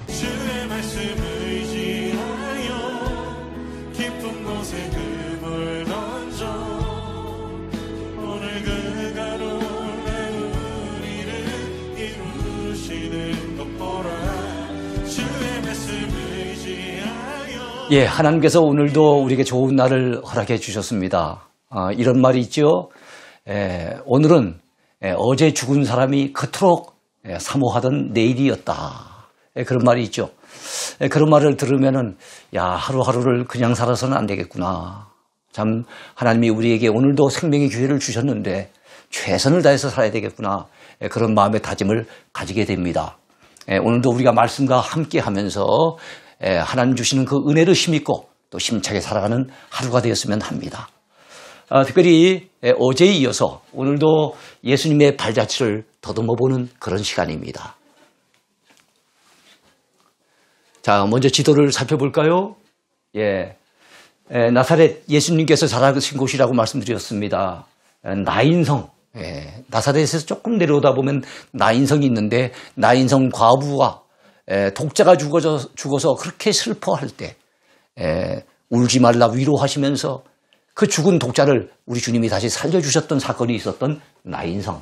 주의 말씀 의지하여 깊은 곳에 금을 던져 오늘 그가 놀래 우리를 이루시는 것 보라. 주의 말씀 의지하여. 예, 하나님께서 오늘도 우리에게 좋은 날을 허락해 주셨습니다. 이런 말이 있죠. 오늘은 어제 죽은 사람이 그토록 사모하던 내일이었다. 그런 말이 있죠. 그런 말을 들으면은 야, 하루하루를 그냥 살아서는 안 되겠구나. 참 하나님이 우리에게 오늘도 생명의 기회를 주셨는데 최선을 다해서 살아야 되겠구나. 그런 마음의 다짐을 가지게 됩니다. 오늘도 우리가 말씀과 함께 하면서 하나님 주시는 그 은혜를 힘입고 또 힘차게 살아가는 하루가 되었으면 합니다. 특별히 어제에 이어서 오늘도 예수님의 발자취를 더듬어보는 그런 시간입니다. 자, 먼저 지도를 살펴볼까요? 예, 나사렛 예수님께서 자라신 곳이라고 말씀드렸습니다. 나인성, 나사렛에서 조금 내려오다 보면 나인성이 있는데 나인성 과부가 독자가 죽어서 그렇게 슬퍼할 때 울지 말라 위로하시면서 그 죽은 독자를 우리 주님이 다시 살려주셨던 사건이 있었던 나인성.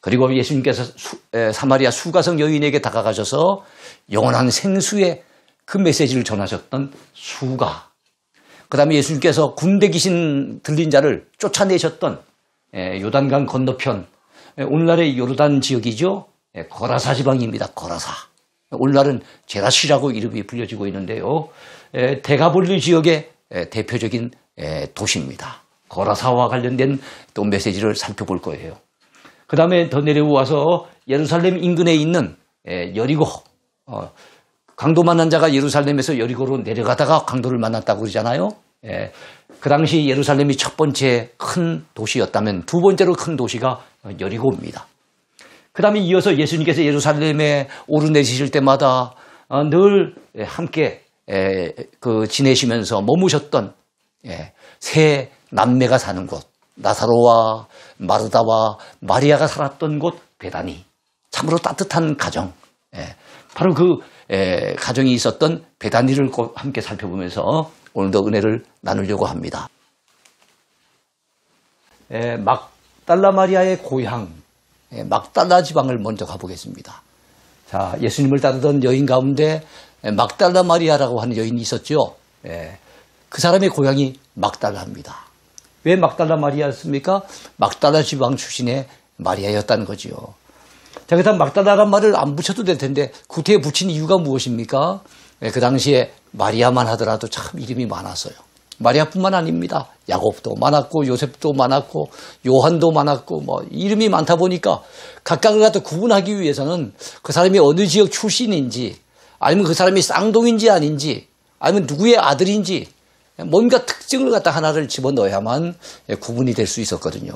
그리고 예수님께서 사마리아 수가성 여인에게 다가가셔서 영원한 생수의 그 메시지를 전하셨던 수가. 그 다음에 예수님께서 군대 귀신 들린 자를 쫓아내셨던 요단강 건너편, 오늘날의 요르단 지역이죠. 거라사 지방입니다. 거라사. 오늘날은 제라시라고 이름이 불려지고 있는데요. 데가볼리 지역의 대표적인 도시입니다. 거라사와 관련된 또 메시지를 살펴볼 거예요. 그 다음에 더 내려와서 예루살렘 인근에 있는 여리고, 강도 만난 자가 예루살렘에서 여리고로 내려가다가 강도를 만났다고 그러잖아요. 그 당시 예루살렘이 첫 번째 큰 도시였다면 두 번째로 큰 도시가 여리고입니다. 그 다음에 이어서 예수님께서 예루살렘에 오르내리실 때마다 늘 함께 지내시면서 머무셨던 세 남매가 사는 곳, 나사로와 마르다와 마리아가 살았던 곳 베다니. 참으로 따뜻한 가정. 바로 그 가정이 있었던 베다니를 함께 살펴보면서 오늘도 은혜를 나누려고 합니다. 막달라 마리아의 고향, 막달라 지방을 먼저 가보겠습니다. 자, 예수님을 따르던 여인 가운데 막달라 마리아라고 하는 여인이 있었죠. 그 사람의 고향이 막달라입니다. 왜 막달라 마리아였습니까? 막달라 지방 출신의 마리아였다는 거지요. 자, 그다음 막달라란 말을 안 붙여도 될 텐데 구태에 붙인 이유가 무엇입니까? 그 당시에 마리아만 하더라도 참 이름이 많았어요. 마리아뿐만 아닙니다. 야곱도 많았고 요셉도 많았고 요한도 많았고 뭐 이름이 많다 보니까 각각을 갖다 구분하기 위해서는 그 사람이 어느 지역 출신인지 아니면 그 사람이 쌍둥이인지 아닌지 아니면 누구의 아들인지 뭔가 특징을 갖다 하나를 집어넣어야만 구분이 될 수 있었거든요.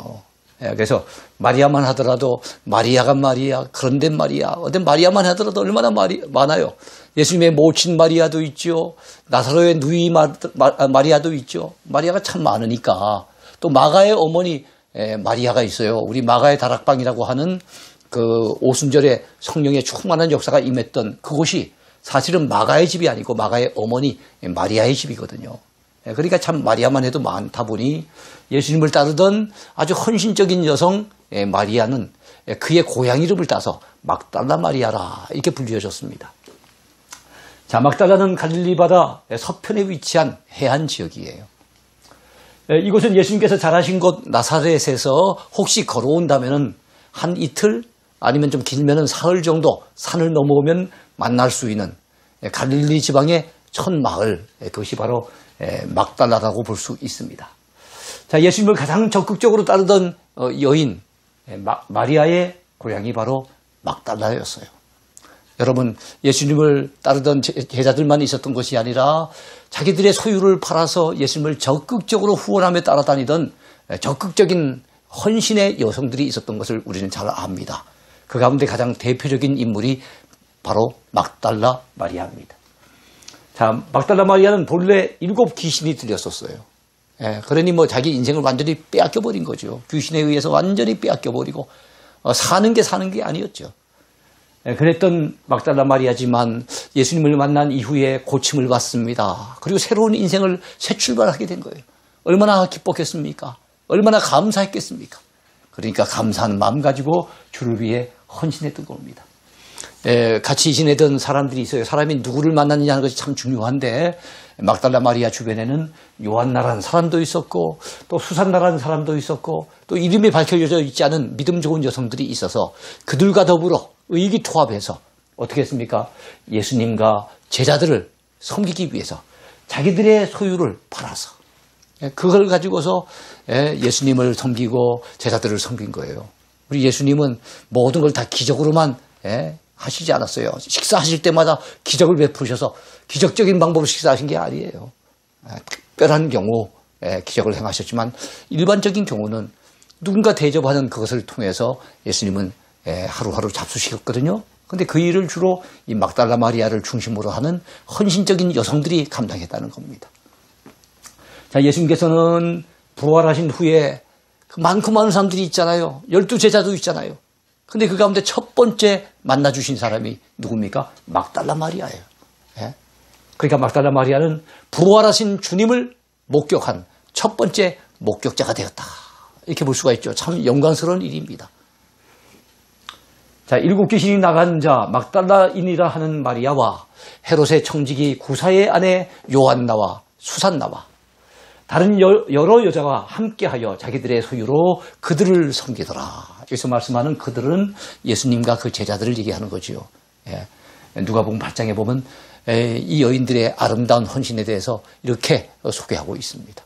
그래서 마리아만 하더라도 마리아가 마리아, 그런데 마리아, 어떤 마리아만 하더라도 얼마나 많아요. 예수님의 모친 마리아도 있죠. 나사로의 누이 마리아도 있죠. 마리아가 참 많으니까 또 마가의 어머니 마리아가 있어요. 우리 마가의 다락방이라고 하는 그 오순절에 성령의 충만한 역사가 임했던 그곳이 사실은 마가의 집이 아니고 마가의 어머니 마리아의 집이거든요. 그러니까 참 마리아만 해도 많다 보니 예수님을 따르던 아주 헌신적인 여성 마리아는 그의 고향 이름을 따서 막달라 마리아라 이렇게 불려졌습니다. 자, 막달라는 갈릴리 바다 서편에 위치한 해안 지역이에요. 이곳은 예수님께서 자라신 곳 나사렛에서 혹시 걸어온다면 한 이틀 아니면 좀 길면 사흘 정도 산을 넘어오면 만날 수 있는 갈릴리 지방의 첫 마을, 그것이 바로 막달라라고 볼 수 있습니다. 자, 예수님을 가장 적극적으로 따르던 여인 마리아의 고향이 바로 막달라였어요. 여러분, 예수님을 따르던 제자들만 있었던 것이 아니라 자기들의 소유를 팔아서 예수님을 적극적으로 후원하며 따라다니던 적극적인 헌신의 여성들이 있었던 것을 우리는 잘 압니다. 그 가운데 가장 대표적인 인물이 바로 막달라 마리아입니다. 자, 막달라 마리아는 본래 7 귀신이 들렸었어요. 그러니 뭐 자기 인생을 완전히 빼앗겨버린 거죠. 귀신에 의해서 완전히 빼앗겨버리고 사는 게 아니었죠. 그랬던 막달라 마리아지만 예수님을 만난 이후에 고침을 받습니다. 그리고 새로운 인생을 새 출발하게 된 거예요. 얼마나 기뻤겠습니까? 얼마나 감사했겠습니까? 그러니까 감사한 마음 가지고 주를 위해 헌신했던 겁니다. 같이 지내던 사람들이 있어요. 사람이 누구를 만났느냐는 것이 참 중요한데 막달라 마리아 주변에는 요한나라는 사람도 있었고 또 수산나라는 사람도 있었고 또 이름이 밝혀져 있지 않은 믿음 좋은 여성들이 있어서 그들과 더불어 의기투합해서 어떻게 했습니까? 예수님과 제자들을 섬기기 위해서 자기들의 소유를 팔아서 그걸 가지고서 예수님을 섬기고 제자들을 섬긴 거예요. 우리 예수님은 모든 걸 다 기적으로만 하시지 않았어요. 식사하실 때마다 기적을 베푸셔서 기적적인 방법으로 식사하신 게 아니에요. 특별한 경우 기적을 행하셨지만 일반적인 경우는 누군가 대접하는 그것을 통해서 예수님은 하루하루 잡수시켰거든요. 그런데 그 일을 주로 이 막달라 마리아를 중심으로 하는 헌신적인 여성들이 감당했다는 겁니다. 자, 예수님께서는 부활하신 후에 그 많고 많은 사람들이 있잖아요. 12제자도 있잖아요. 근데 그 가운데 첫 번째 만나주신 사람이 누굽니까? 막달라 마리아예요. 그러니까 막달라 마리아는 부활하신 주님을 목격한 첫 번째 목격자가 되었다. 이렇게 볼 수가 있죠. 참 영광스러운 일입니다. 자, 7 귀신이 나간 자 막달라인이라 하는 마리아와 헤롯의 청지기 구사의 아내 요한나와 수산나와 다른 여러 여자가 함께하여 자기들의 소유로 그들을 섬기더라. 여기서 말씀하는 그들은 예수님과 그 제자들을 얘기하는 거지요. 누가복음 8장에 보면 이 여인들의 아름다운 헌신에 대해서 이렇게 소개하고 있습니다.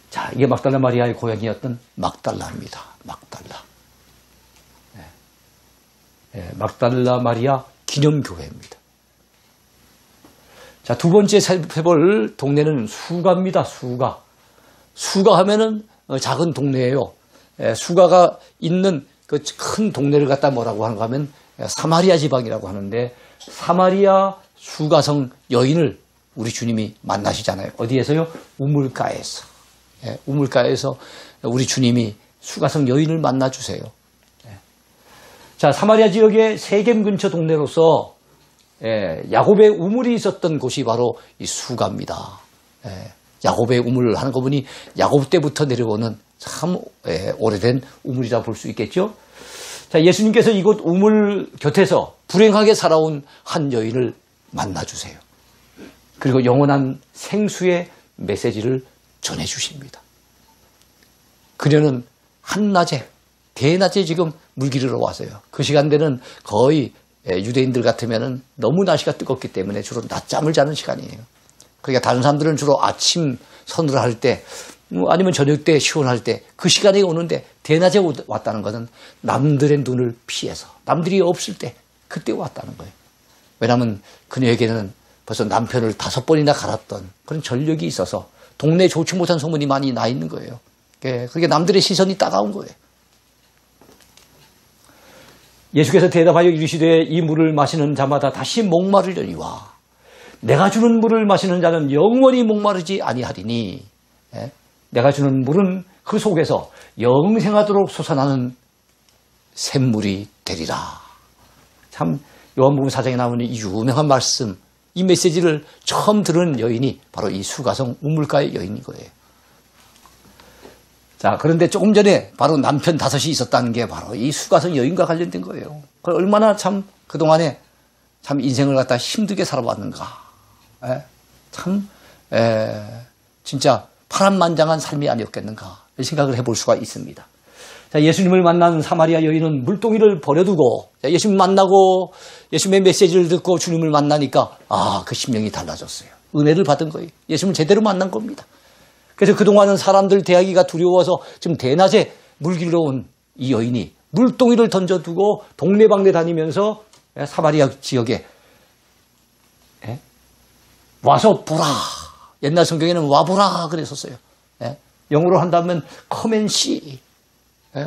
자, 이게 막달라 마리아의 고향이었던 막달라입니다. 막달라. 막달라 마리아 기념교회입니다. 자, 두 번째 살펴볼 동네는 수가입니다. 수가. 수가 하면은 작은 동네예요. 수가가 있는 그 큰 동네를 갖다 뭐라고 하는가 하면 사마리아 지방이라고 하는데 사마리아 수가성 여인을 우리 주님이 만나시잖아요. 어디에서요? 우물가에서. 우물가에서 우리 주님이 수가성 여인을 만나주세요. 자, 사마리아 지역의 세겜 근처 동네로서 야곱의 우물이 있었던 곳이 바로 이 수가입니다. 야곱의 우물을 하는 거 보니 야곱 때부터 내려오는 참 오래된 우물이라 볼 수 있겠죠. 자, 예수님께서 이곳 우물 곁에서 불행하게 살아온 한 여인을 만나주세요. 그리고 영원한 생수의 메시지를 전해주십니다. 그녀는 한낮에 대낮에 지금 물기르러 왔어요. 그 시간대는 거의 유대인들 같으면 너무 날씨가 뜨겁기 때문에 주로 낮잠을 자는 시간이에요. 그러니까 다른 사람들은 주로 아침 서늘할 때 아니면 저녁 때 시원할 때 그 시간에 오는데 대낮에 왔다는 것은 남들의 눈을 피해서 남들이 없을 때 그때 왔다는 거예요. 왜냐하면 그녀에게는 벌써 남편을 5번이나 갈았던 그런 전력이 있어서 동네에 좋지 못한 소문이 많이 나 있는 거예요. 그게 남들의 시선이 따가운 거예요. 예수께서 대답하여 이르시되 이 물을 마시는 자마다 다시 목마르려니와 내가 주는 물을 마시는 자는 영원히 목마르지 아니하리니 내가 주는 물은 그 속에서 영생하도록 솟아나는 샘물이 되리라. 참 요한복음 4장에 나오는 이 유명한 말씀, 이 메시지를 처음 들은 여인이 바로 이 수가성 우물가의 여인인 거예요. 자, 그런데 조금 전에 바로 남편 5이 있었다는 게 바로 이 수가성 여인과 관련된 거예요. 얼마나 참 그동안에 참 인생을 갖다 힘들게 살아왔는가. 진짜 파란만장한 삶이 아니었겠는가. 이 생각을 해볼 수가 있습니다. 자, 예수님을 만난 사마리아 여인은 물동이를 버려두고 예수님 만나고 예수님의 메시지를 듣고 주님을 만나니까 그 심령이 달라졌어요. 은혜를 받은 거예요. 예수님을 제대로 만난 겁니다. 그래서 그동안은 사람들 대하기가 두려워서 지금 대낮에 물길로 온 이 여인이 물동이를 던져두고 동네방네 다니면서 사마리아 지역에 와서 보라. 옛날 성경에는 와보라 그랬었어요. 영어로 한다면 come and see.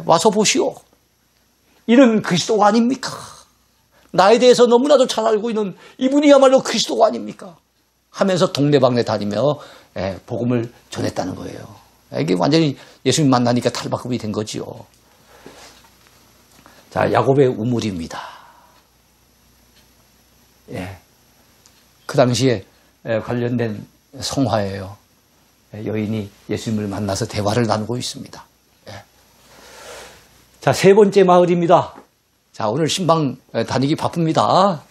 와서 보시오. 이런 그리스도가 아닙니까? 나에 대해서 너무나도 잘 알고 있는 이분이야말로 그리스도가 아닙니까? 하면서 동네방네 다니며 복음을 전했다는 거예요. 이게 완전히 예수님 만나니까 탈바꿈이 된 거지요. 자, 야곱의 우물입니다. 예. 그 당시에 관련된 성화예요. 여인이 예수님을 만나서 대화를 나누고 있습니다. 예. 자, 세 번째 마을입니다. 자, 오늘 신방 다니기 바쁩니다.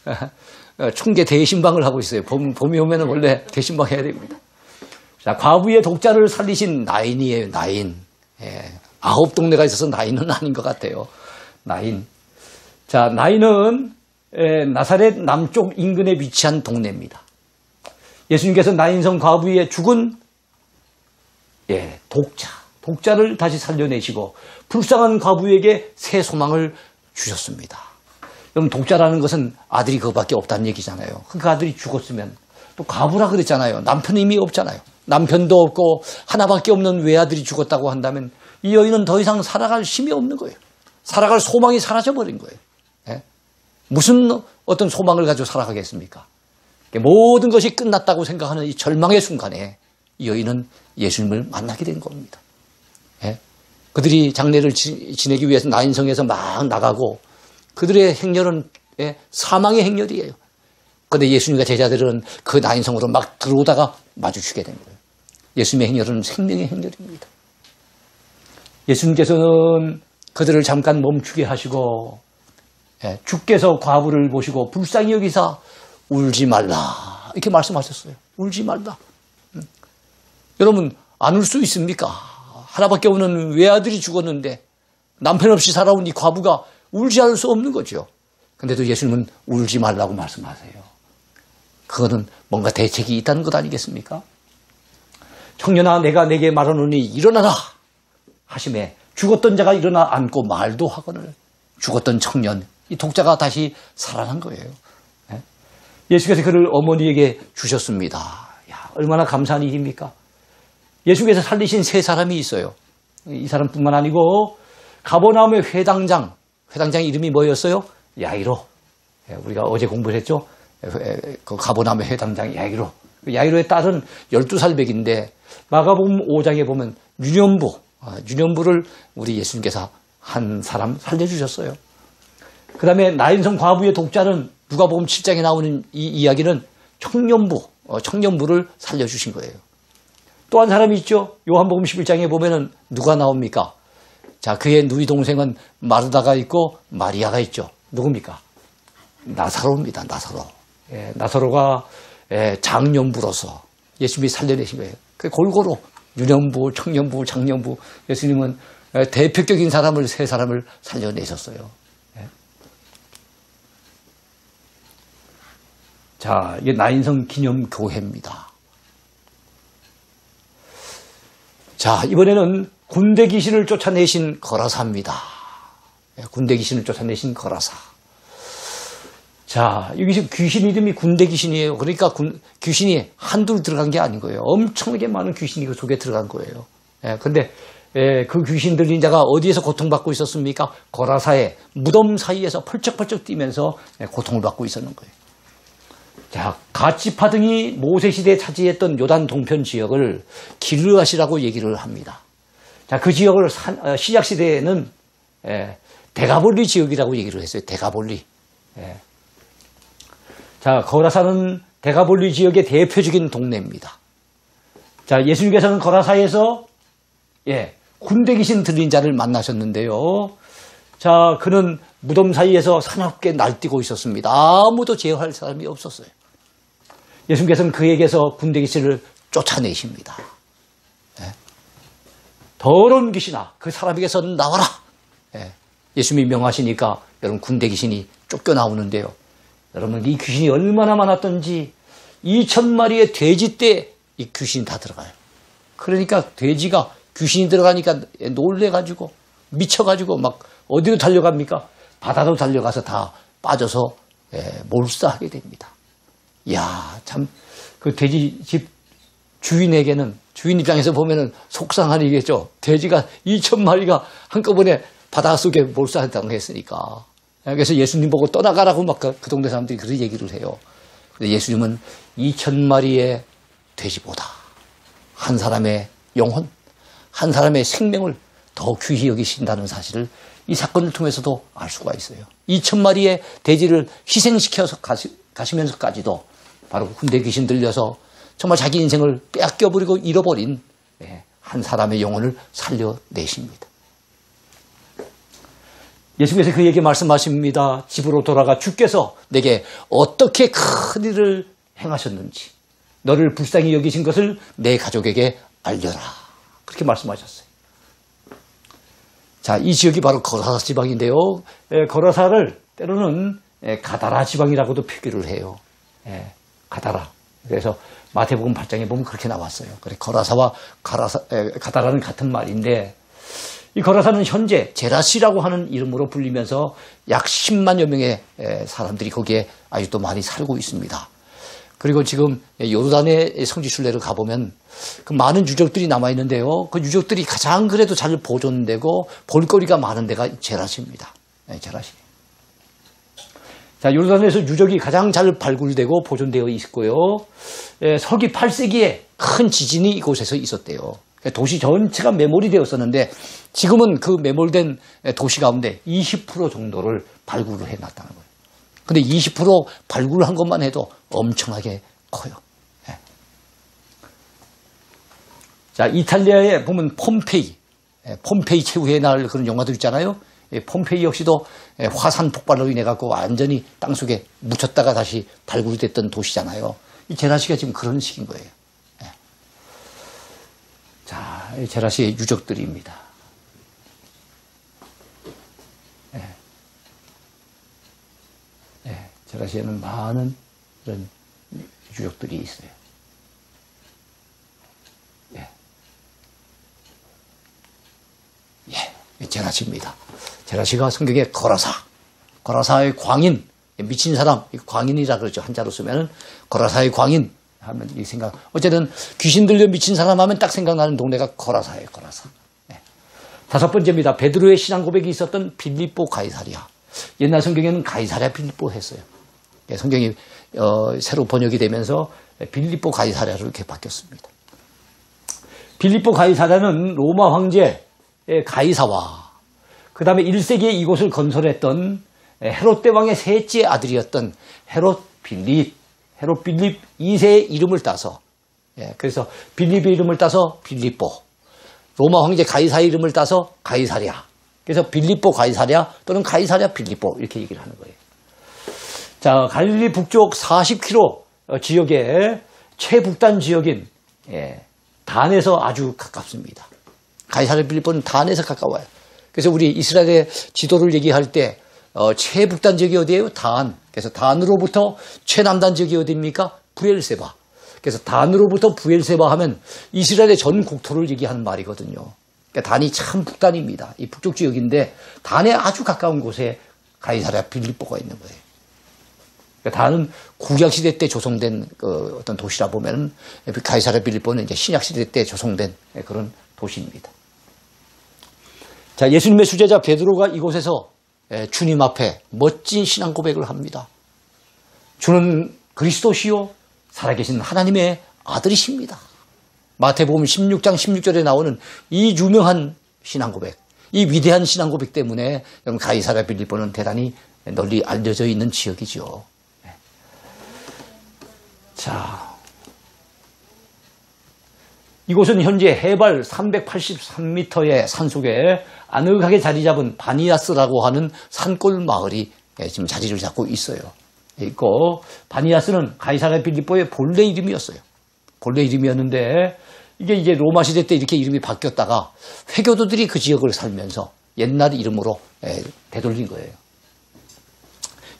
총계 대신방을 하고 있어요. 봄이 오면 원래 대신방 해야 됩니다. 자, 과부의 독자를 살리신 나인이에요, 나인. 예. 9동네가 있어서 나인은 아닌 것 같아요. 나인. 자, 나인은 나사렛 남쪽 인근에 위치한 동네입니다. 예수님께서 나인성 과부의 죽은 독자를 다시 살려내시고 불쌍한 과부에게 새 소망을 주셨습니다. 여러분, 독자라는 것은 아들이 그거밖에 없다는 얘기잖아요. 그 아들이 죽었으면 또 과부라 그랬잖아요. 남편이 이미 없잖아요. 남편도 없고 하나밖에 없는 외아들이 죽었다고 한다면 이 여인은 더 이상 살아갈 힘이 없는 거예요. 살아갈 소망이 사라져버린 거예요. 예? 무슨 어떤 소망을 가지고 살아가겠습니까? 모든 것이 끝났다고 생각하는 이 절망의 순간에 이 여인은 예수님을 만나게 된 겁니다. 예? 그들이 장례를 지내기 위해서 나인성에서 막 나가고 그들의 행렬은 사망의 행렬이에요. 그런데 예수님과 제자들은 그 나인성으로 막 들어오다가 마주치게 된 거예요. 예수님의 행렬은 생명의 행렬입니다. 예수님께서는 그들을 잠깐 멈추게 하시고 주께서 과부를 보시고 불쌍히 여기사 울지 말라 이렇게 말씀하셨어요. 울지 말라. 여러분, 안 울 수 있습니까? 하나밖에 없는 외아들이 죽었는데 남편 없이 살아온 이 과부가 울지 않을 수 없는 거죠. 그런데도 예수님은 울지 말라고 말씀하세요. 그거는 뭔가 대책이 있다는 것 아니겠습니까? 청년아, 내가 내게 말하노니 일어나라 하심에 죽었던 자가 일어나 앉고 말도 하거늘 죽었던 청년, 이 독자가 다시 살아난 거예요. 예수께서 그를 어머니에게 주셨습니다. 야, 얼마나 감사한 일입니까? 예수께서 살리신 세 사람이 있어요. 이 사람뿐만 아니고 가버나움의 회당장 이름이 뭐였어요? 야이로. 우리가 어제 공부를 했죠. 그 가버나움의 회당장 야이로. 야이로의 딸은 12살 백인데 마가복음 5장에 보면 유년부를 우리 예수님께서 한 사람 살려주셨어요. 그 다음에 나인성 과부의 독자는 누가복음 7장에 나오는 이 이야기는 청년부를 살려주신 거예요. 또 한 사람이 있죠. 요한복음 11장에 보면은 누가 나옵니까? 자, 그의 누이 동생은 마르다가 있고 마리아가 있죠. 누굽니까? 나사로입니다. 나사로가 장년부로서 예수님이 살려내신 거예요. 골고루 유년부, 청년부, 장년부, 예수님은 대표적인 사람을 세 사람을 살려내셨어요. 자, 이게 나인성 기념교회입니다. 자, 이번에는 군대 귀신을 쫓아내신 거라사입니다. 군대 귀신을 쫓아내신 거라사. 자, 여기 귀신 이름이 군대 귀신이에요. 그러니까 귀신이 한둘 들어간 게 아닌 거예요. 엄청나게 많은 귀신이 그 속에 들어간 거예요. 그런데 그 귀신 들린 자가 어디에서 고통받고 있었습니까? 거라사의 무덤 사이에서 펄쩍펄쩍 뛰면서 고통을 받고 있었는 거예요. 자, 가치파 등이 모세 시대에 차지했던 요단 동편 지역을 길르앗이라고 얘기를 합니다. 자, 그 지역을 신약 시대에는 데가볼리 지역이라고 얘기를 했어요. 데가볼리. 자, 거라사는 데가볼리 지역의 대표적인 동네입니다. 자, 예수님께서는 거라사에서 군대 귀신 들린 자를 만나셨는데요. 자, 그는 무덤 사이에서 사납게 날뛰고 있었습니다. 아무도 제어할 사람이 없었어요. 예수님께서는 그에게서 군대 귀신을 쫓아내십니다. 더러운 귀신아, 그 사람에게서 나와라. 예수님이 명하시니까 여러분 군대 귀신이 쫓겨나오는데요. 여러분 이 귀신이 얼마나 많았던지 2,000마리의 돼지 떼 이 귀신이 다 들어가요. 그러니까 돼지가 귀신이 들어가니까 놀래가지고 미쳐가지고 막 어디로 달려갑니까? 바다로 달려가서 다 빠져서 몰사하게 됩니다. 이야, 참 그 돼지 집 주인 입장에서 보면은 속상한 일이겠죠. 돼지가 2,000마리가 한꺼번에 바닷속에 몰사했다고 했으니까. 그래서 예수님 보고 떠나가라고 막 그 동네 사람들이 그런 얘기를 해요. 근데 예수님은 2,000마리의 돼지보다 한 사람의 영혼, 한 사람의 생명을 더 귀히 여기신다는 사실을 이 사건을 통해서도 알 수가 있어요. 2,000마리의 돼지를 희생시켜서 가시면서까지도 바로 군대 귀신 들려서 정말 자기 인생을 빼앗겨버리고 잃어버린 한 사람의 영혼을 살려내십니다. 예수께서 그에게 말씀하십니다. 집으로 돌아가 주께서 내게 어떻게 큰 일을 행하셨는지 너를 불쌍히 여기신 것을 내 가족에게 알려라. 그렇게 말씀하셨어요. 자, 이 지역이 바로 거라사 지방인데요. 거라사를 때로는 가다라 지방이라고도 표기를 해요. 가다라. 그래서 마태복음 8장에 보면 그렇게 나왔어요. 그래, 거라사와 가다라는 같은 말인데 이 거라사는 현재 제라시라고 하는 이름으로 불리면서 약 10만여 명의 사람들이 거기에 아직도 많이 살고 있습니다. 그리고 지금 요르단의 성지 순례를 가보면 그 많은 유적들이 남아있는데요. 그 유적들이 가장 그래도 잘 보존되고 볼거리가 많은 데가 제라시입니다. 제라시. 자, 요르단에서 유적이 가장 잘 발굴되고 보존되어 있고요. 서기 8세기에 큰 지진이 이곳에서 있었대요. 도시 전체가 매몰이 되었었는데 지금은 그 매몰된 도시 가운데 20% 정도를 발굴을 해놨다는 거예요. 근데 20% 발굴한 것만 해도 엄청나게 커요. 자, 이탈리아에 보면 폼페이 최후의 날 그런 영화들 있잖아요. 폼페이 역시도 화산 폭발로 인해 갖고 완전히 땅속에 묻혔다가 다시 발굴됐던 도시잖아요. 이 제라시가 지금 그런 식인 거예요. 자, 이 제라시의 유적들입니다. 제라시에는 많은 이런 유적들이 있어요. 제라시입니다. 제라시가 성경에 거라사의 광인, 미친 사람, 광인이라 그러죠. 한자로 쓰면은 거라사의 광인 하면 이 생각. 어쨌든 귀신 들려 미친 사람 하면 딱 생각나는 동네가 거라사예요. 거라사. 다섯 번째입니다. 베드로의 신앙 고백이 있었던 빌립보 가이사랴. 옛날 성경에는 가이사랴 빌립보 했어요. 성경이 새로 번역이 되면서 빌립보 가이사랴로 이렇게 바뀌었습니다. 빌립보 가이사랴는 로마 황제 가이사와 그 다음에 1세기에 이곳을 건설했던 헤롯 대왕의 셋째 아들이었던 헤롯 빌립 2세의 이름을 따서 그래서 빌립의 이름을 따서 빌립보, 로마 황제 가이사의 이름을 따서 가이사랴. 그래서 빌립보 가이사랴 또는 가이사랴 빌립보 이렇게 얘기를 하는 거예요. 자, 갈릴리 북쪽 40km 지역의 최북단 지역인 단에서 아주 가깝습니다. 가이사랴 빌립보는 단에서 가까워요. 그래서 우리 이스라엘의 지도를 얘기할 때 최북단 지역이 어디예요? 단. 그래서 단으로부터 최남단 지역이 어디입니까? 부엘세바. 그래서 단으로부터 부엘세바 하면 이스라엘의 전 국토를 얘기하는 말이거든요. 그러니까 단이 참 북단입니다. 이 북쪽 지역인데 단에 아주 가까운 곳에 가이사랴 빌립보가 있는 거예요. 그러니까 단은 구약시대 때 조성된 어떤 도시라 보면 가이사랴 빌립보는 이제 신약시대 때 조성된 그런 도시입니다. 자, 예수님의 수제자 베드로가 이곳에서 주님 앞에 멋진 신앙 고백을 합니다. 주는 그리스도시요 살아계신 하나님의 아들이십니다. 마태복음 16장 16절에 나오는 이 유명한 신앙 고백, 이 위대한 신앙 고백 때문에 여러분 가이사랴 빌립보는 대단히 널리 알려져 있는 지역이죠. 자, 이곳은 현재 해발 383m의 산속에 아늑하게 자리 잡은 바니아스라고 하는 산골 마을이 지금 자리를 잡고 있어요. 있고 바니아스는 가이사랴 빌립보의 본래 이름이었어요. 본래 이름이었는데 이게 이제 로마 시대 때 이렇게 이름이 바뀌었다가 회교도들이 그 지역을 살면서 옛날 이름으로 되돌린 거예요.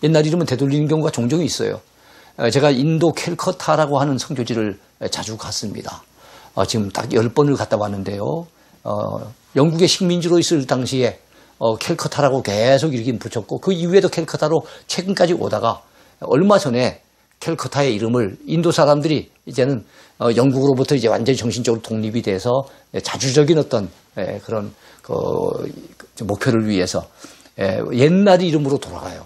옛날 이름은 되돌리는 경우가 종종 있어요. 제가 인도 캘커타라고 하는 성교지를 자주 갔습니다. 지금 딱 10번을 갔다 왔는데요. 영국의 식민지로 있을 당시에 캘커타라고 계속 이렇게 붙였고 그 이후에도 캘커타로 최근까지 오다가 얼마 전에 캘커타의 이름을 인도 사람들이 이제는 영국으로부터 이제 완전히 정신적으로 독립이 돼서 자주적인 어떤 그런 목표를 위해서 옛날 이름으로 돌아가요.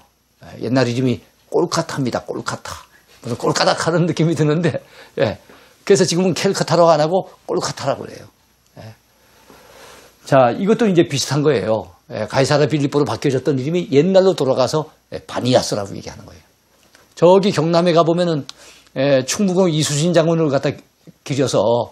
옛날 이름이 꼴카타입니다. 꼴카타. 무슨 꼴까닥 하는 느낌이 드는데 그래서 지금은 캘커타라고 안 하고 꼴카타라고 그래요. 자, 이것도 이제 비슷한 거예요. 가이사랴 빌립보로 바뀌어졌던 이름이 옛날로 돌아가서 바니아스라고 얘기하는 거예요. 저기 경남에 가보면은 충무공 이수신 장군을 갖다 기려서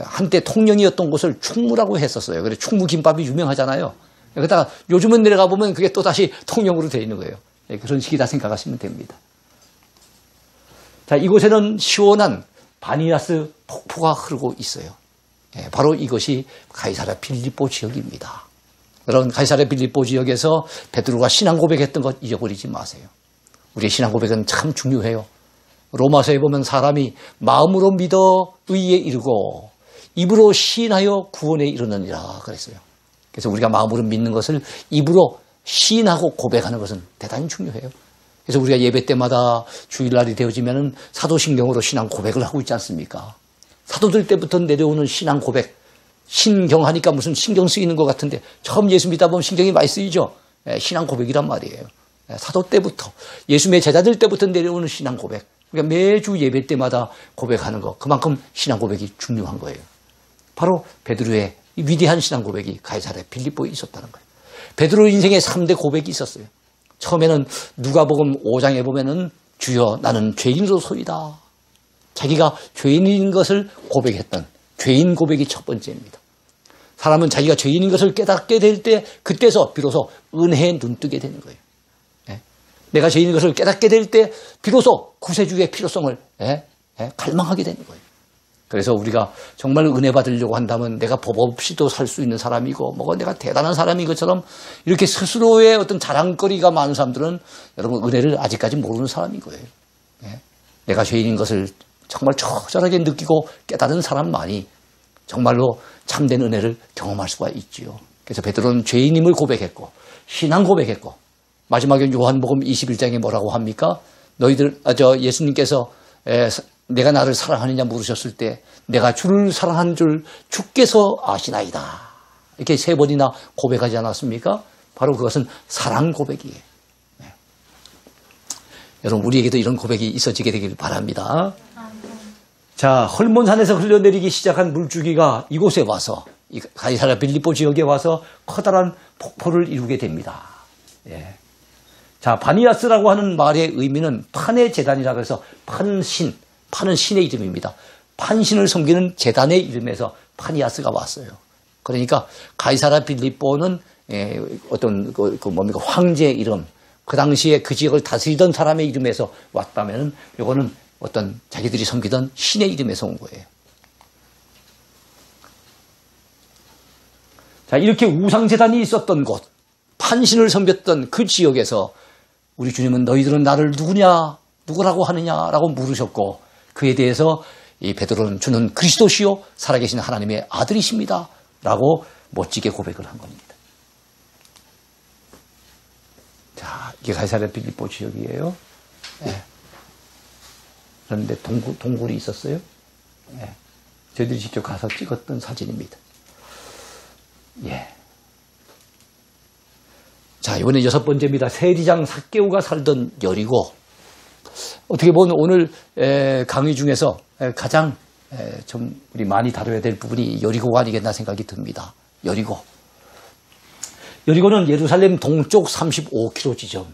한때 통영이었던 곳을 충무라고 했었어요. 그래서 충무김밥이 유명하잖아요. 그러다가 요즘은 내려가 보면 그게 또 다시 통영으로 되어 있는 거예요. 그런 식이다 생각하시면 됩니다. 자, 이곳에는 시원한 바니아스 폭포가 흐르고 있어요. 바로 이것이 가이사랴 빌립보 지역입니다. 여러분, 가이사랴 빌립보 지역에서 베드로가 신앙 고백했던 것 잊어버리지 마세요. 우리의 신앙 고백은 참 중요해요. 로마서에 보면 사람이 마음으로 믿어 의에 이르고 입으로 시인하여 구원에 이르느니라 그랬어요. 그래서 우리가 마음으로 믿는 것을 입으로 시인하고 고백하는 것은 대단히 중요해요. 그래서 우리가 예배 때마다 주일날이 되어지면은 사도신경으로 신앙 고백을 하고 있지 않습니까? 사도들 때부터 내려오는 신앙 고백, 신경하니까 무슨 신경 쓰이는 것 같은데 처음 예수 믿다 보면 신경이 많이 쓰이죠. 신앙 고백이란 말이에요. 사도 때부터 예수님의 제자들 때부터 내려오는 신앙 고백. 그러니까 매주 예배 때마다 고백하는 것, 그만큼 신앙 고백이 중요한 거예요. 바로 베드로의 위대한 신앙 고백이 가이사랴 빌립보에 있었다는 거예요. 베드로 인생에 3대 고백이 있었어요. 처음에는 누가복음 5장에 보면은 주여 나는 죄인으로소이다. 자기가 죄인인 것을 고백했던 죄인 고백이 첫 번째입니다. 사람은 자기가 죄인인 것을 깨닫게 될 때 그때서 비로소 은혜에 눈뜨게 되는 거예요. 내가 죄인인 것을 깨닫게 될 때 비로소 구세주의 필요성을 갈망하게 되는 거예요. 그래서 우리가 정말 은혜 받으려고 한다면 내가 법 없이도 살 수 있는 사람이고 뭐가 내가 대단한 사람인 것처럼 이렇게 스스로의 어떤 자랑거리가 많은 사람들은 여러분 은혜를 아직까지 모르는 사람인 거예요. 내가 죄인인 것을 정말 처절하게 느끼고 깨달은 사람만이 정말로 참된 은혜를 경험할 수가 있지요. 그래서 베드로는 죄인임을 고백했고 신앙 고백했고 마지막에 요한복음 21장에 뭐라고 합니까? 예수님께서 내가 나를 사랑하느냐 물으셨을 때 내가 주를 사랑한 줄 주께서 아시나이다. 이렇게 3번이나 고백하지 않았습니까? 바로 그것은 사랑 고백이에요. 여러분 우리에게도 이런 고백이 있어지게 되길 바랍니다. 자, 헐몬산에서 흘러내리기 시작한 물줄기가 이곳에 와서 이 가이사랴 빌립보 지역에 와서 커다란 폭포를 이루게 됩니다. 자, 바니아스라고 하는 말의 의미는 판의 제단이라고 해서 파는 신의 이름입니다. 판신을 섬기는 제단의 이름에서 파니아스가 왔어요. 그러니까 가이사랴 빌립보는 어떤 뭡니까 황제 이름, 그 당시에 그 지역을 다스리던 사람의 이름에서 왔다면은 이거는 어떤 자기들이 섬기던 신의 이름에서 온 거예요. 자, 이렇게 우상재단이 있었던 곳, 판신을 섬겼던 그 지역에서 우리 주님은 너희들은 나를 누구라고 하느냐라고 물으셨고 그에 대해서 이 베드로는 주는 그리스도시요 살아계신 하나님의 아들이십니다 라고 멋지게 고백을 한 겁니다. 자, 이게 가이사랴 빌립보 지역이에요. 그런데 동굴이 있었어요. 저희들이 직접 가서 찍었던 사진입니다. 자, 이번에 6번째입니다. 세리장 삭개오가 살던 여리고. 어떻게 보면 오늘 강의 중에서 가장 좀 우리 많이 다뤄야 될 부분이 여리고가 아니겠나 생각이 듭니다. 여리고는 예루살렘 동쪽 35km 지점,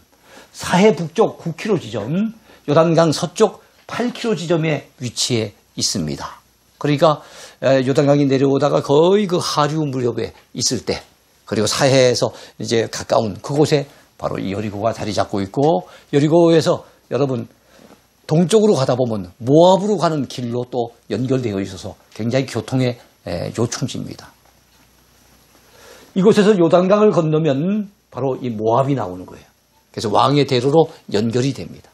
사해 북쪽 9km 지점, 요단강 서쪽 8km 지점에 위치해 있습니다. 그러니까 요단강이 내려오다가 거의 그 하류 무렵에 있을 때, 그리고 사해에서 이제 가까운 그곳에 바로 이 여리고가 자리 잡고 있고, 여리고에서 여러분 동쪽으로 가다 보면 모압으로 가는 길로 또 연결되어 있어서 굉장히 교통의 요충지입니다. 이곳에서 요단강을 건너면 바로 이 모압이 나오는 거예요. 그래서 왕의 대로로 연결이 됩니다.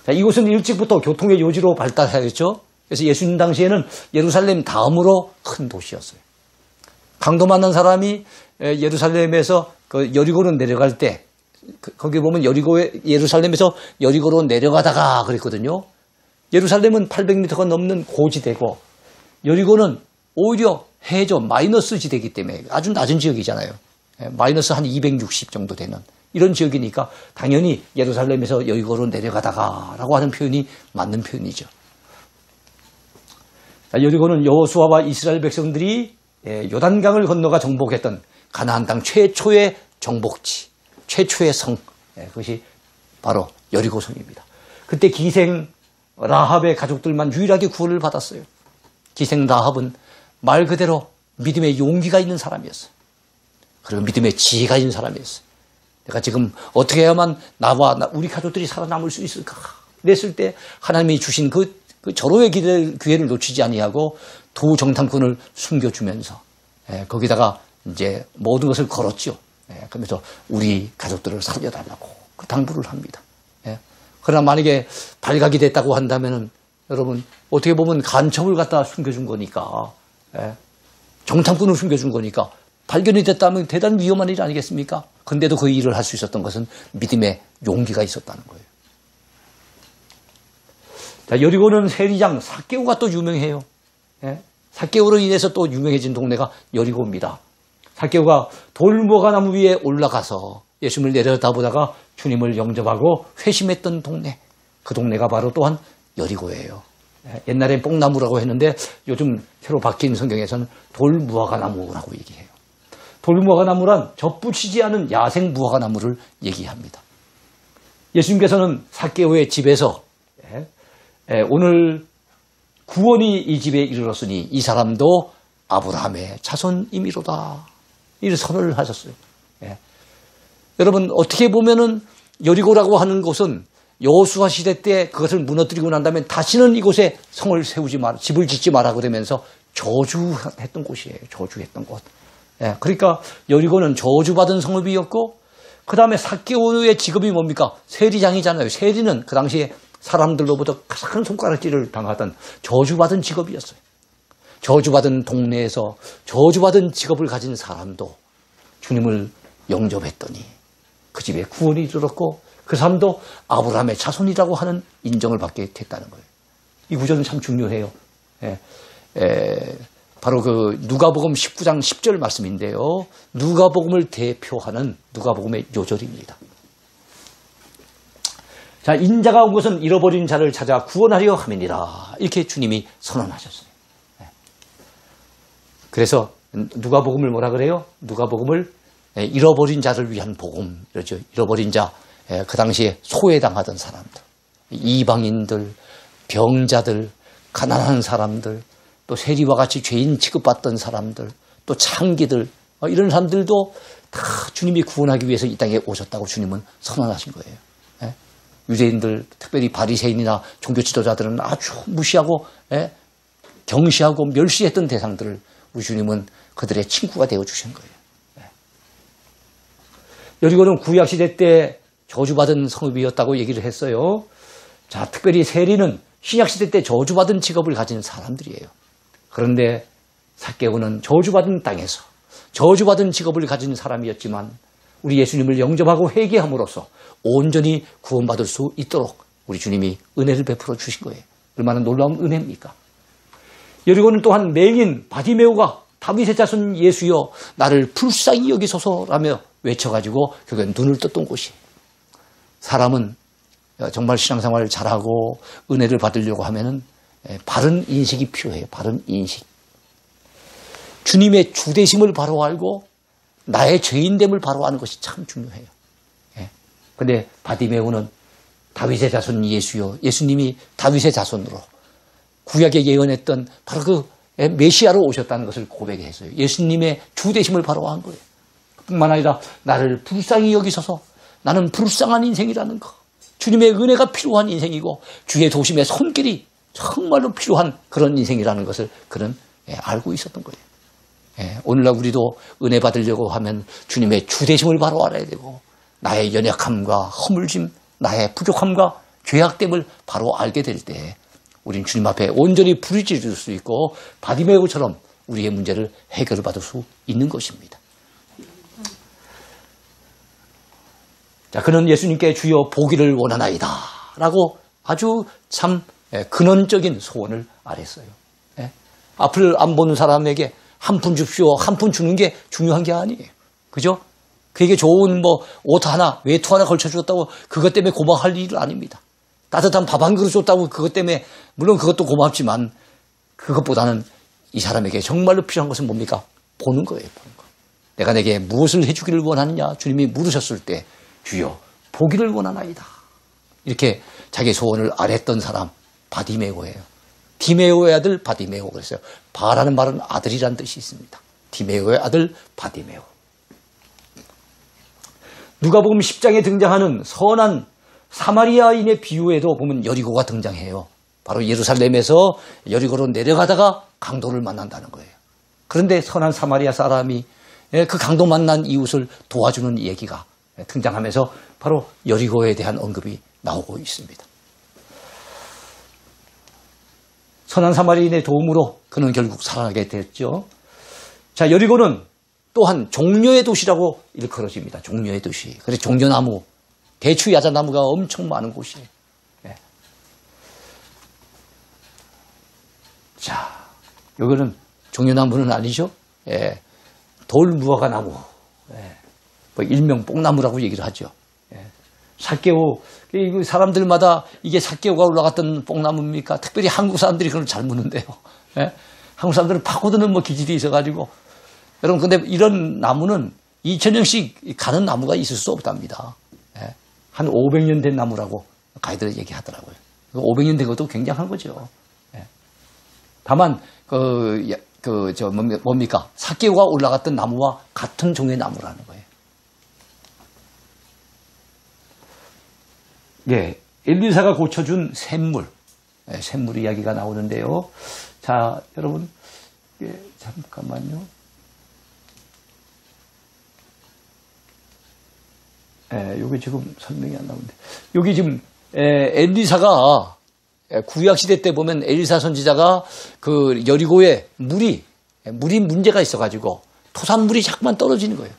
자, 이곳은 일찍부터 교통의 요지로 발달하였죠. 그래서 예수님 당시에는 예루살렘 다음으로 큰 도시였어요. 강도 만난 사람이 예루살렘에서 그 여리고로 내려갈 때 거기 보면 예루살렘에서 여리고로 내려가다가 그랬거든요. 예루살렘은 800m가 넘는 고지대고 여리고는 오히려 해저 마이너스 지대이기 때문에 아주 낮은 지역이잖아요. 마이너스 한 260 정도 되는 이런 지역이니까 당연히 예루살렘에서 여리고로 내려가다가 라고 하는 표현이 맞는 표현이죠. 여리고는 여호수아와 이스라엘 백성들이 요단강을 건너가 정복했던 가나안 땅 최초의 정복지, 최초의 성, 그것이 바로 여리고성입니다. 그때 기생 라합의 가족들만 유일하게 구원을 받았어요. 기생 라합은 말 그대로 믿음의 용기가 있는 사람이었어요. 그리고 믿음의 지혜가 있는 사람이었어요. 내가 지금 어떻게 해야만 나와 우리 가족들이 살아남을 수 있을까? 그랬을 때 하나님이 주신 그 절호의 기회를 놓치지 아니하고 두 정탐꾼을 숨겨주면서 거기다가 이제 모든 것을 걸었죠. 그러면서 우리 가족들을 살려달라고 그 당부를 합니다. 그러나 만약에 발각이 됐다고 한다면은 여러분 어떻게 보면 간첩을 갖다 숨겨준 거니까 정탐꾼을 숨겨준 거니까 발견이 됐다면 대단히 위험한 일 아니겠습니까? 근데도 그 일을 할 수 있었던 것은 믿음의 용기가 있었다는 거예요. 자, 여리고는 세리장 삭개오가 또 유명해요. 삭개오로 인해서 또 유명해진 동네가 여리고입니다. 삭개오가 돌무화과 나무 위에 올라가서 예수님을 내려다보다가 주님을 영접하고 회심했던 동네, 그 동네가 바로 또한 여리고예요. 옛날엔 뽕나무라고 했는데 요즘 새로 바뀐 성경에서는 돌무화과 나무라고 얘기해요. 돌무화과 나무란 접붙이지 않은 야생 무화과 나무를 얘기합니다. 예수님께서는 삭개오의 집에서 오늘 구원이 이 집에 이르렀으니 이 사람도 아브라함의 자손이미로다. 이 선언을 하셨어요. 여러분 어떻게 보면은 여리고라고 하는 곳은 여호수아 시대 때 그것을 무너뜨리고 난 다음에 다시는 이곳에 성을 세우지 마라, 집을 짓지 마라 그러면서 저주했던 곳이에요. 저주했던 곳. 그러니까 여리고는 저주받은 성읍이었고 그 다음에 삭개오의 직업이 뭡니까? 세리장이잖아요. 세리는 그 당시에 사람들로부터 큰 손가락질을 당하던 저주받은 직업이었어요. 저주받은 동네에서 저주받은 직업을 가진 사람도 주님을 영접했더니 그 집에 구원이 이르렀고 그 사람도 아브라함의 자손이라고 하는 인정을 받게 됐다는 거예요. 이 구절은 참 중요해요. 바로 그 누가복음 19장 10절 말씀인데요. 누가복음을 대표하는 누가복음의 요절입니다. 자, 인자가 온 것은 잃어버린 자를 찾아 구원하려 함이니라. 이렇게 주님이 선언하셨어요. 그래서 누가복음을 뭐라 그래요? 누가복음을 잃어버린 자를 위한 복음. 그렇죠. 잃어버린 자, 그 당시에 소외당하던 사람들, 이방인들, 병자들, 가난한 사람들, 또 세리와 같이 죄인 취급받던 사람들, 또 창기들, 이런 사람들도 다 주님이 구원하기 위해서 이 땅에 오셨다고 주님은 선언하신 거예요. 유대인들, 특별히 바리새인이나 종교 지도자들은 아주 무시하고 경시하고 멸시했던 대상들을 우리 주님은 그들의 친구가 되어주신 거예요. 여리고는 구약시대 때 저주받은 성읍이었다고 얘기를 했어요. 자, 특별히 세리는 신약시대 때 저주받은 직업을 가진 사람들이에요. 그런데 삭개오는 저주받은 땅에서 저주받은 직업을 가진 사람이었지만 우리 예수님을 영접하고 회개함으로써 온전히 구원받을 수 있도록 우리 주님이 은혜를 베풀어 주신 거예요. 얼마나 놀라운 은혜입니까? 여리고는 또한 맹인 바디메오가 다윗의 자손 예수여 나를 불쌍히 여기소서라며 외쳐가지고 결국엔 눈을 떴던 곳이에요. 사람은 정말 신앙생활을 잘하고 은혜를 받으려고 하면은 바른 인식이 필요해요. 바른 인식. 주님의 주되심을 바로 알고 나의 죄인됨을 바로 아는 것이 참 중요해요. 그런데 바디메오는 다윗의 자손 예수요. 예수님이 다윗의 자손으로 구약에 예언했던 바로 그 메시아로 오셨다는 것을 고백했어요. 예수님의 주되심을 바로 안 거예요. 뿐만 아니라 나를 불쌍히 여기셔서 나는 불쌍한 인생이라는 거. 주님의 은혜가 필요한 인생이고 주의 도심의 손길이 정말로 필요한 그런 인생이라는 것을 그는 알고 있었던 거예요. 오늘날 우리도 은혜 받으려고 하면 주님의 주되심을 바로 알아야 되고 나의 연약함과 허물짐, 나의 부족함과 죄악됨을 바로 알게 될 때 우린 주님 앞에 온전히 부르짖을 수 있고 바디메오처럼 우리의 문제를 해결받을 수 있는 것입니다. 자, 그는 예수님께 주여 보기를 원하나이다 라고 아주 참 근원적인 소원을 아랬어요. 앞을 안 보는 사람에게 한 푼 줍시오, 한 푼 주는 게 중요한 게 아니에요. 그죠? 그에게 좋은 옷 하나, 외투 하나 걸쳐주었다고 그것 때문에 고마워할 일은 아닙니다. 따뜻한 밥 한 그릇 줬다고 그것 때문에 물론 그것도 고맙지만 그것보다는 이 사람에게 정말로 필요한 것은 뭡니까? 보는 거예요. 보는 거. 내가 내게 무엇을 해주기를 원하느냐 주님이 물으셨을 때 주여 보기를 원하나이다. 이렇게 자기 소원을 아뢰었던 사람 바디메오예요. 디메오의 아들 바디메오 그랬어요. 바라는 말은 아들이란 뜻이 있습니다. 디메오의 아들 바디메오. 누가복음 10장에 등장하는 선한 사마리아인의 비유에도 보면 여리고가 등장해요. 바로 예루살렘에서 여리고로 내려가다가 강도를 만난다는 거예요. 그런데 선한 사마리아 사람이 그 강도 만난 이웃을 도와주는 얘기가 등장하면서 바로 여리고에 대한 언급이 나오고 있습니다. 선한 사마리아인의 도움으로 그는 결국 살아나게 됐죠. 자, 여리고는 또한 종려의 도시라고 일컬어집니다. 종려의 도시. 그래서 종려나무, 대추 야자나무가 엄청 많은 곳이에요. 네. 자, 여기는 종려나무는 아니죠. 예. 돌무화과 나무. 예. 뭐 일명 뽕나무라고 얘기를 하죠. 예. 삭개오. 사람들마다 이게 삭개오가 올라갔던 뽕나무입니까? 특별히 한국 사람들이 그걸 잘 묻는데요. 예. 한국 사람들은 파고드는 뭐 기질이 있어가지고. 여러분, 근데 이런 나무는 2000년씩 가는 나무가 있을 수 없답니다. 예. 한 500년 된 나무라고 가이드를 얘기하더라고요. 500년 된 것도 굉장한 거죠. 예. 다만, 뭡니까? 삭개오가 올라갔던 나무와 같은 종의 나무라는 거예요. 예. 엘리사가 고쳐준 샘물. 예, 샘물 이야기가 나오는데요. 자, 여러분. 예, 잠깐만요. 여기 지금 설명이 안 나오는데. 여기 지금, 엘리사가 구약시대 때 보면 엘리사 선지자가 그 여리고에 물이 문제가 있어가지고 토산물이 자꾸만 떨어지는 거예요.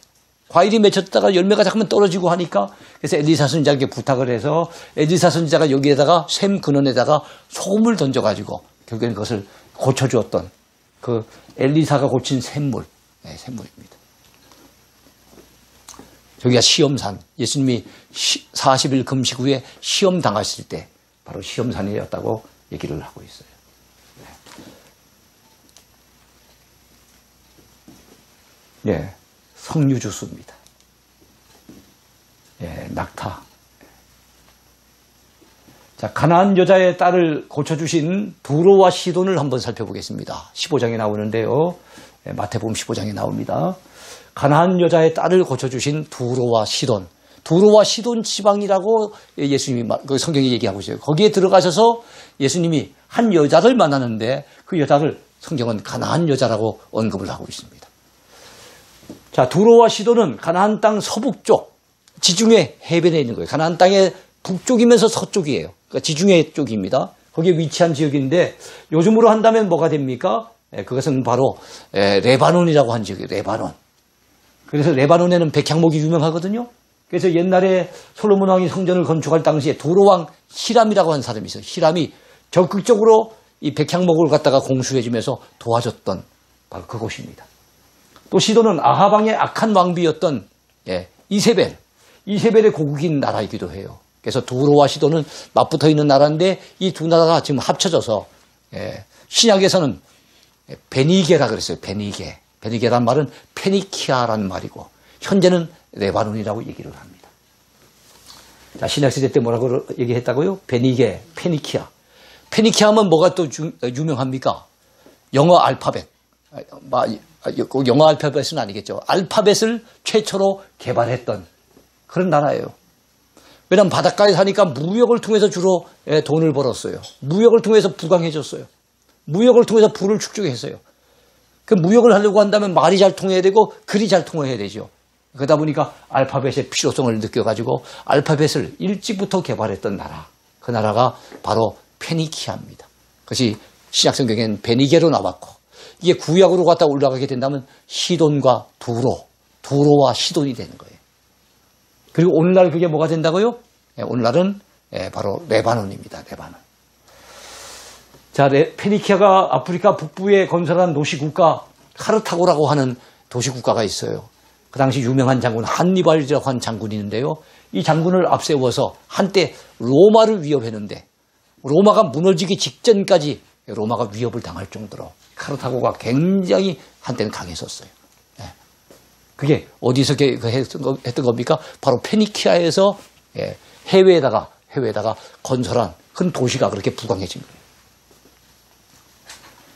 과일이 맺혔다가 열매가 자꾸만 떨어지고 하니까 그래서 엘리사 선지자에게 부탁을 해서 엘리사 선지자가 여기에다가 샘 근원에다가 소금을 던져가지고 결국에는 그것을 고쳐주었던 그 엘리사가 고친 샘물, 샘물입니다. 저기가 시험산, 예수님이 40일 금식 후에 시험 당하실 때 바로 시험산이었다고 얘기를 하고 있어요. 예, 석류주스입니다. 예, 낙타. 자, 가나안 여자의 딸을 고쳐주신 두로와 시돈을 한번 살펴보겠습니다. 15장에 나오는데요. 예, 마태복음 15장에 나옵니다. 가나안 여자의 딸을 고쳐주신 두로와 시돈. 두로와 시돈 지방이라고 예수님이 그 성경이 얘기하고 있어요. 거기에 들어가셔서 예수님이 한 여자를 만나는데 그 여자를 성경은 가나안 여자라고 언급을 하고 있습니다. 자, 두로와 시돈은 가나안 땅 서북쪽 지중해 해변에 있는 거예요. 가나안 땅의 북쪽이면서 서쪽이에요. 그러니까 지중해 쪽입니다. 거기에 위치한 지역인데 요즘으로 한다면 뭐가 됩니까? 그것은 바로 레바논이라고 한 지역이에요. 레바논. 그래서 레바논에는 백향목이 유명하거든요. 그래서 옛날에 솔로몬 왕이 성전을 건축할 당시에 두로왕 히람이라고 하는 사람이 있어요. 히람이 적극적으로 이 백향목을 갖다가 공수해주면서 도와줬던 바로 그곳입니다. 또 시돈은 아하방의 악한 왕비였던 이세벨의 고국인 나라이기도 해요. 그래서 두로와 시돈은 맞붙어 있는 나라인데 이 두 나라가 지금 합쳐져서 신약에서는 베니게라 그랬어요. 베니게란 말은 페니키아라는 말이고 현재는 레바논이라고 얘기를 합니다. 자, 신약시대 때 뭐라고 얘기했다고요? 베니게, 페니키아. 페니키아 하면 뭐가 또 유명합니까? 영어 알파벳. 영어 알파벳은 아니겠죠. 알파벳을 최초로 개발했던 그런 나라예요. 왜냐하면 바닷가에 사니까 무역을 통해서 주로 돈을 벌었어요. 무역을 통해서 부강해졌어요. 무역을 통해서 부를 축적했어요. 그 무역을 하려고 한다면 말이 잘 통해야 되고 글이 잘 통해야 되죠. 그러다 보니까 알파벳의 필요성을 느껴가지고 알파벳을 일찍부터 개발했던 나라. 그 나라가 바로 페니키아입니다. 그것이 신약성경에는 베니게로 나왔고 이게 구약으로 갖다 올라가게 된다면 시돈과 두로와 시돈이 되는 거예요. 그리고 오늘날 그게 뭐가 된다고요? 오늘날은 바로 레바논입니다. 레바논. 자, 페니키아가 아프리카 북부에 건설한 도시국가 카르타고라고 하는 도시국가가 있어요. 그 당시 유명한 장군 한니발이라고 한 장군이 있는데요. 이 장군을 앞세워서 한때 로마를 위협했는데 로마가 무너지기 직전까지 로마가 위협을 당할 정도로 카르타고가 굉장히 한때는 강했었어요. 그게 어디서 했던 겁니까? 바로 페니키아에서 해외에다가 건설한 큰 도시가 그렇게 부강해진 거예요.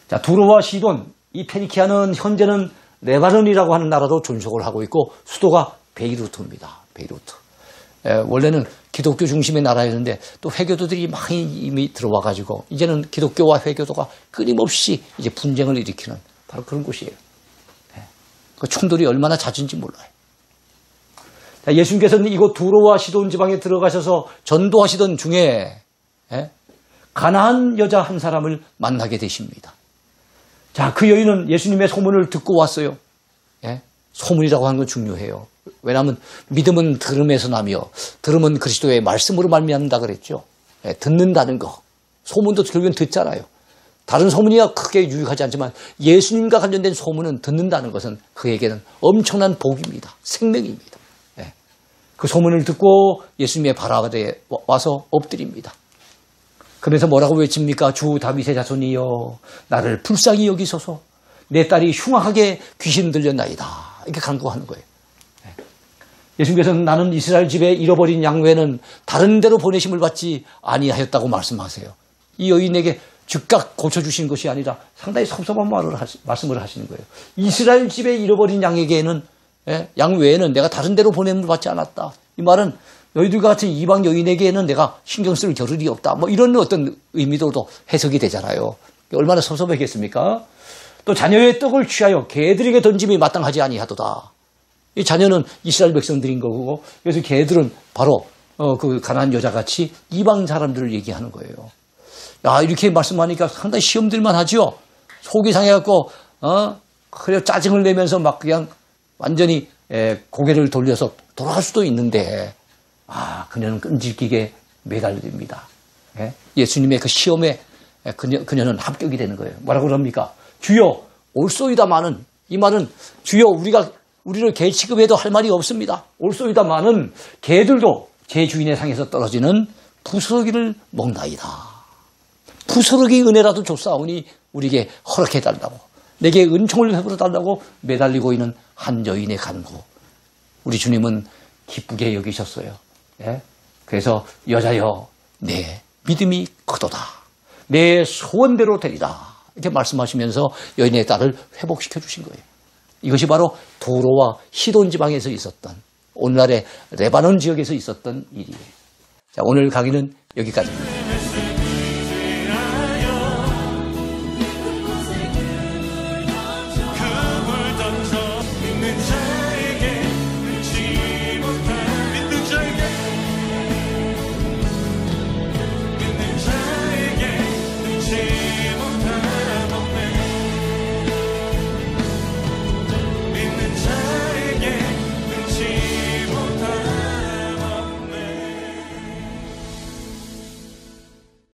자, 두로와 시돈, 이 페니키아는 현재는 레바논이라고 하는 나라도 존속을 하고 있고 수도가 베이루트입니다. 베이루트. 원래는 기독교 중심의 나라였는데 또 회교도들이 많이 이미 들어와가지고 이제는 기독교와 회교도가 끊임없이 이제 분쟁을 일으키는 바로 그런 곳이에요. 그 충돌이 얼마나 잦은지 몰라요. 자, 예수님께서는 이곳 두로와 시돈 지방에 들어가셔서 전도하시던 중에 가나안 여자 한 사람을 만나게 되십니다. 자, 그 여인은 예수님의 소문을 듣고 왔어요. 소문이라고 하는 건 중요해요. 왜냐하면 믿음은 들음에서 나며 들음은 그리스도의 말씀으로 말미암는다 그랬죠. 듣는다는 거. 소문도 결국엔 듣잖아요. 다른 소문이야 크게 유익하지 않지만 예수님과 관련된 소문은 듣는다는 것은 그에게는 엄청난 복입니다. 생명입니다. 그 소문을 듣고 예수님의 발 아래 와서 엎드립니다. 그러면서 뭐라고 외칩니까? 주 다윗의 자손이여 나를 불쌍히 여기소서. 내 딸이 흉악하게 귀신 들렸나이다. 이렇게 간구하는 거예요. 예수님께서는 나는 이스라엘 집에 잃어버린 양 외에는 다른 데로 보내심을 받지 아니하였다고 말씀하세요. 이 여인에게 즉각 고쳐주신 것이 아니라 상당히 섭섭한 말씀을 하시는 거예요. 이스라엘 집에 잃어버린 양에게는 양 외에는 내가 다른 데로 보냄을 받지 않았다. 이 말은 너희들과 같은 이방 여인에게는 내가 신경 쓸 겨를이 없다. 뭐 이런 어떤 의미도도 해석이 되잖아요. 얼마나 섭섭하겠습니까? 또 자녀의 떡을 취하여 개들에게 던짐이 마땅하지 아니하도다. 이 자녀는 이스라엘 백성들인 거고 그래서 개들은 바로 그 가난한 여자같이 이방 사람들을 얘기하는 거예요. 야, 이렇게 말씀하니까 상당히 시험들만 하죠. 속이 상해갖고 그래 짜증을 내면서 막 그냥 완전히 고개를 돌려서 돌아갈 수도 있는데 그녀는 끈질기게 매달립니다. 예수님의 그 시험에 그녀는 합격이 되는 거예요. 뭐라고 그럽니까? 주여 올소이다마는, 이 말은 주여 우리를 개 취급해도 할 말이 없습니다. 올소이다마는 개들도 제 주인의 상에서 떨어지는 부스러기를 먹나이다. 부스러기 은혜라도 줬사오니 우리에게 허락해달라고, 내게 은총을 베풀어 달라고 매달리고 있는 한 여인의 간구. 우리 주님은 기쁘게 여기셨어요. 그래서 여자여 내 믿음이 크도다. 내 소원대로 되리라. 이렇게 말씀하시면서 여인의 딸을 회복시켜 주신 거예요. 이것이 바로 두로와 시돈 지방에서 있었던, 오늘날의 레바논 지역에서 있었던 일이에요. 자, 오늘 강의는 여기까지입니다.